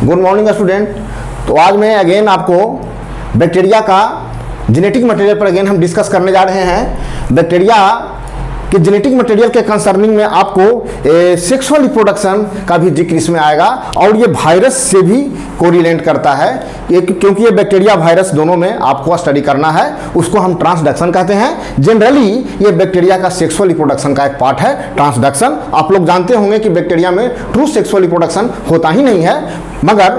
Good morning student. तो आज मैं अगेन आपको बैक्टीरिया का जेनेटिक मटेरियल पर अगेन हम डिस्कस करने जा रहे हैं। बैक्टीरिया कि जेनेटिक मटेरियल के कंसर्निंग में आपको सेक्सुअल रिप्रोडक्शन का भी जिक्र इसमें आएगा और ये वायरस से भी कोरिलेट करता है, क्योंकि ये बैक्टीरिया वायरस दोनों में आपको स्टडी करना है। उसको हम ट्रांसडक्शन कहते हैं। जनरली ये बैक्टीरिया का सेक्सुअल रिप्रोडक्शन का एक पार्ट है ट्रांसडक्शन। आप लोग जानते होंगे कि बैक्टीरिया में ट्रू सेक्सुअल रिप्रोडक्शन होता ही नहीं है, मगर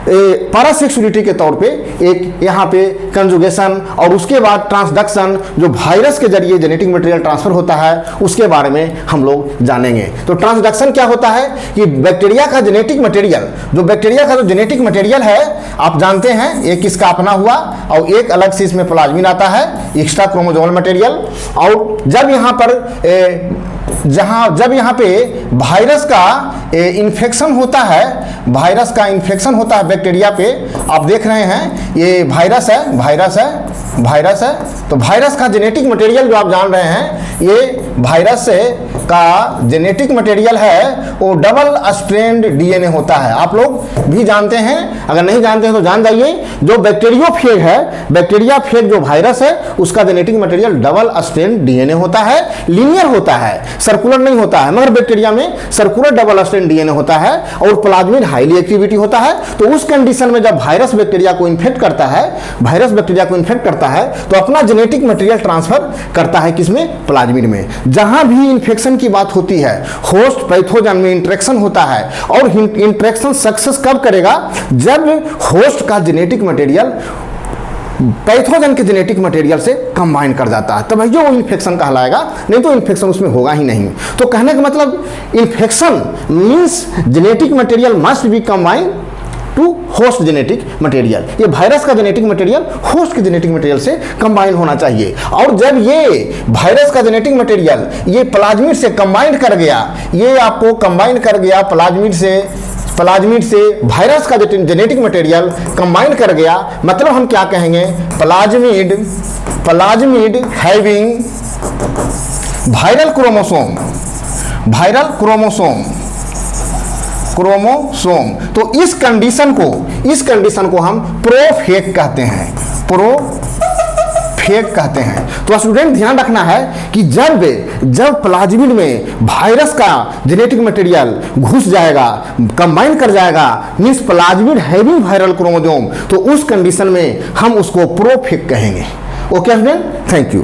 पैरासेक्सुअलिटी के तौर पे एक यहाँ पे कंजुगेशन और उसके बाद ट्रांसडक्शन जो वायरस के जरिए जेनेटिक मटेरियल ट्रांसफर होता है उसके बारे में हम लोग जानेंगे। तो ट्रांसडक्शन क्या होता है कि बैक्टीरिया का जेनेटिक मटेरियल, जो बैक्टीरिया का जो जेनेटिक मटेरियल है आप जानते हैं, एक इसका अपना हुआ और एक अलग से इसमें प्लाज्मिन आता है, एक्स्ट्रा क्रोमोसोमल मटेरियल। और जब यहाँ पे वायरस का इन्फेक्शन होता है, वायरस का इन्फेक्शन होता है बैक्टीरिया पे, आप देख रहे हैं ये वायरस है। तो वायरस का जेनेटिक मटेरियल जो आप जान रहे हैं, ये वायरस का जेनेटिक मटेरियल है वो डबल स्ट्रैंड डीएनए होता है। आप लोग भी जानते हैं, अगर नहीं जानते हैं तो जान जाइए। जो बैक्टीरियोफेज है, बैक्टीरियाफेज जो वायरस है उसका genetic material double strand DNA होता है, लीनियर होता है, सर्कुलर नहीं होता है। मगर बैक्टीरिया में सर्कुलर डबल स्ट्रैंड डीएनए होता है और प्लाज्मिड हाईली एक्टिविटी होता है। तो उस कंडीशन में जब वायरस बैक्टीरिया को इन्फेक्ट करता है, तो अपना जेनेटिक मटेरियल ट्रांसफर करता है किसमें? प्लाज्मिड में। जहां भी इन्फेक्शन की बात होती है, होस्ट पैथोजन में इंटरेक्शन होता है और इंटरेक्शन सक्सेस कब करेगा? जब होस्ट का जेनेटिक मटेरियल पैथोजन के जेनेटिक मटेरियल से कंबाइन कर जाता है, तब जो इन्फेक्शन कहलाएगा, नहीं तो इन्फेक्शन उसमें होगा ही नहीं। तो कहने का मतलब infection means genetic material must be combine to host genetic material. ये वायरस का जेनेटिक मटेरियल होस्ट के जेनेटिक मटेरियल से कंबाइन होना चाहिए। और जब ये वायरस का जेनेटिक मटेरियल ये प्लाज्मिड से कंबाइन कर गया, ये आपको कंबाइन कर गया प्लाज्मिड से वायरस का जेनेटिक मटेरियल कंबाइन कर गया, मतलब हम क्या कहेंगे? Plasmid having viral chromosome. तो इस कंडीशन को हम प्रोफेक कहते हैं। तो स्टूडेंट ध्यान रखना है कि जब प्लाज्मिड में वायरस का जेनेटिक मटेरियल घुस जाएगा, कंबाइन कर जाएगा, means plasmid having viral chromosome, तो उस कंडीशन में हम उसको प्रोफेक कहेंगे। Okay student, thank you.